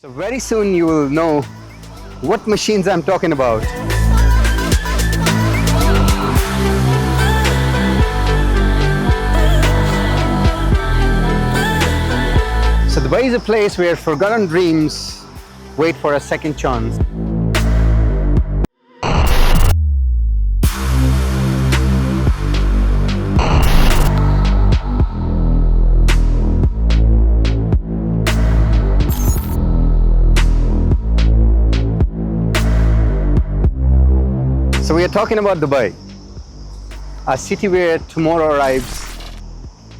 So very soon you will know what machines I'm talking about. So Dubai is a place where forgotten dreams wait for a second chance. So we are talking about Dubai, a city where tomorrow arrives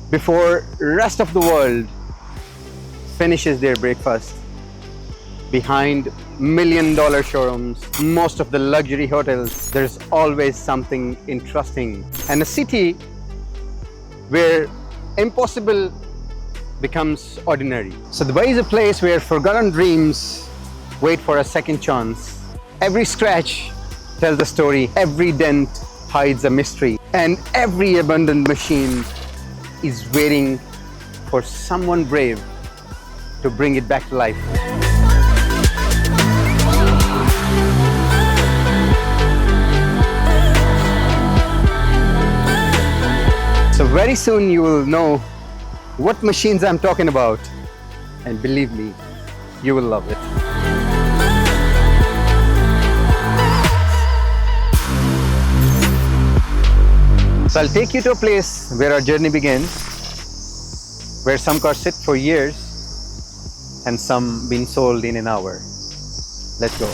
before rest of the world finishes their breakfast. Behind $1 million showrooms, most of the luxury hotels, there's always something interesting. And a city where impossible becomes ordinary. So Dubai is a place where forgotten dreams wait for a second chance. Every scratch tells a story, every dent hides a mystery, and every abandoned machine is waiting for someone brave to bring it back to life. So very soon you will know what machines I'm talking about, and believe me, you will love it. So I'll take you to a place where our journey begins, where some cars sit for years and some been sold in an hour. Let's go.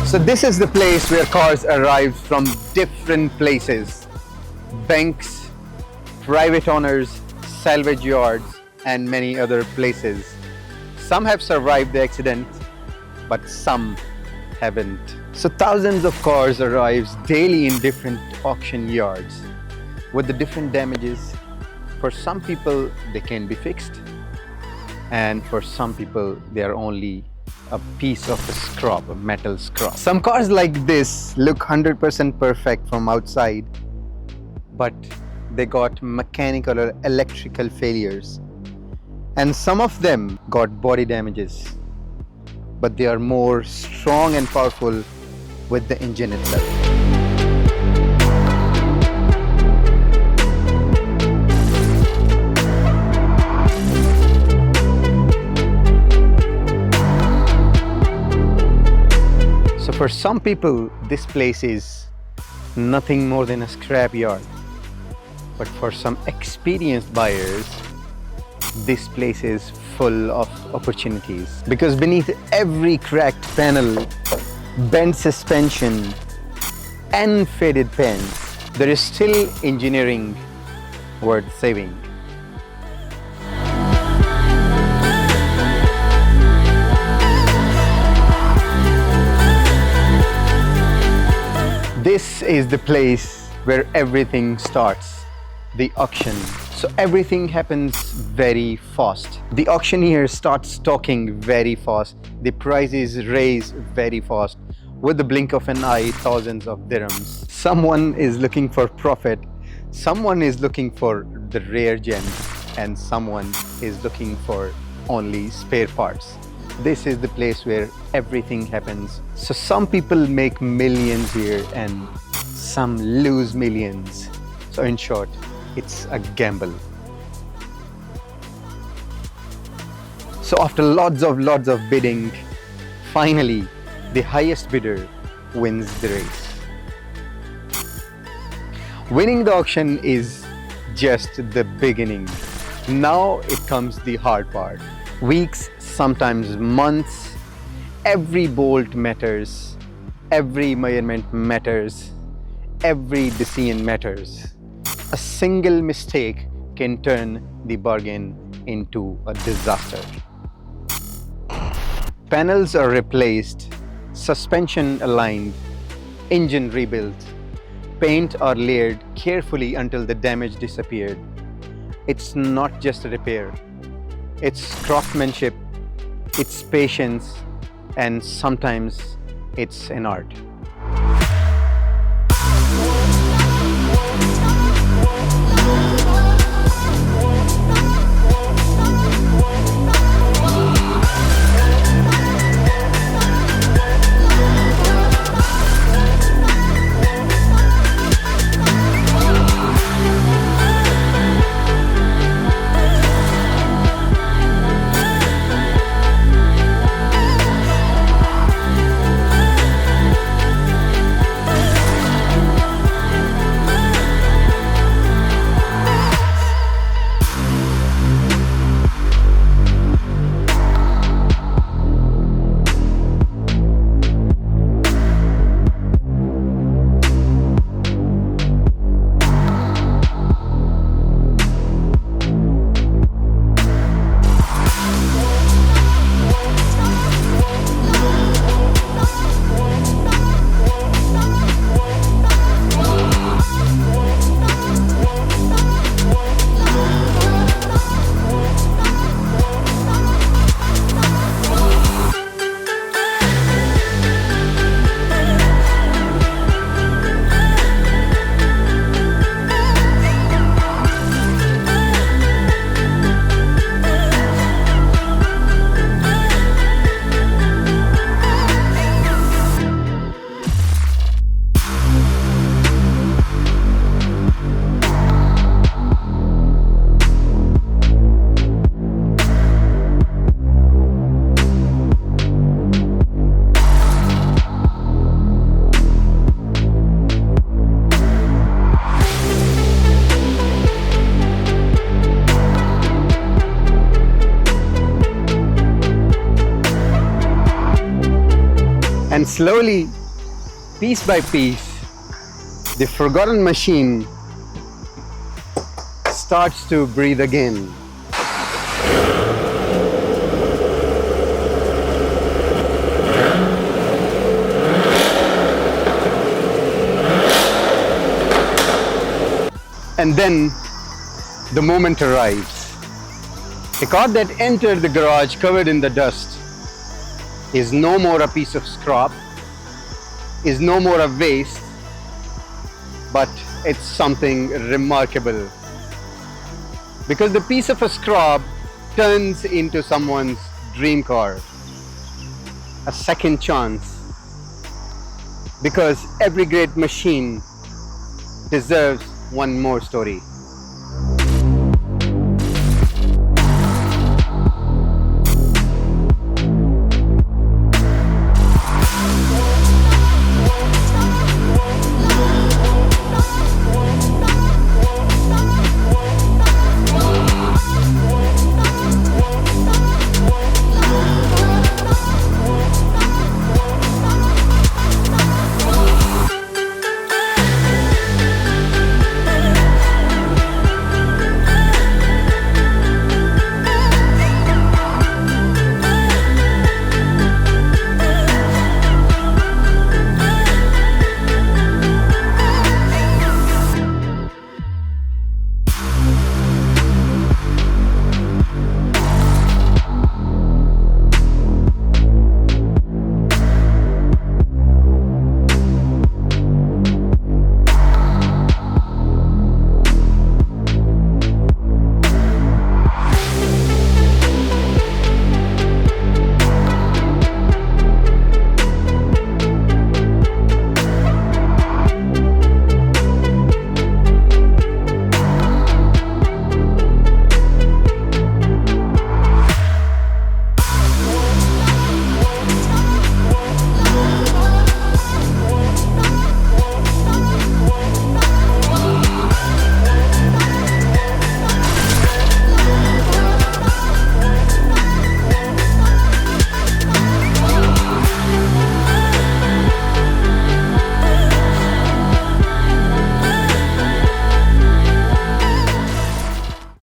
So this is the place where cars arrive from different places. Banks, private owners, salvage yards, and many other places. Some have survived the accident, but some haven't. So thousands of cars arrives daily in different auction yards with the different damages. For some people, they can be fixed, and for some people, they are only a piece of a scrap, a metal scrap. Some cars like this look 100% perfect from outside, but they got mechanical or electrical failures, and some of them got body damages, but they are more strong and powerful with the engine itself. So for some people, this place is nothing more than a scrap yard. But for some experienced buyers, this place is full of opportunities. Because beneath every cracked panel, bent suspension, and faded paints, there is still engineering worth saving. This is the place where everything starts. The auction. So everything happens very fast. The auctioneer starts talking very fast. The prices raise very fast. With the blink of an eye, thousands of dirhams. Someone is looking for profit. Someone is looking for the rare gem. And someone is looking for only spare parts. This is the place where everything happens. So some people make millions here and some lose millions. So in short, it's a gamble. So after lots of bidding, finally the highest bidder wins the race. Winning the auction is just the beginning. Now it comes the hard part. Weeks, sometimes months, every bolt matters, every measurement matters, every decision matters. A single mistake can turn the bargain into a disaster. Panels are replaced, suspension aligned, engine rebuilt, paint are layered carefully until the damage disappeared. It's not just a repair, it's craftsmanship, it's patience, and sometimes it's an art. And slowly, piece by piece, the forgotten machine starts to breathe again. And then the moment arrives. The car that entered the garage covered in the dust is no more a piece of scrap, is no more a waste, but it's something remarkable. Because the piece of a scrap turns into someone's dream car, a second chance. Because every great machine deserves one more story.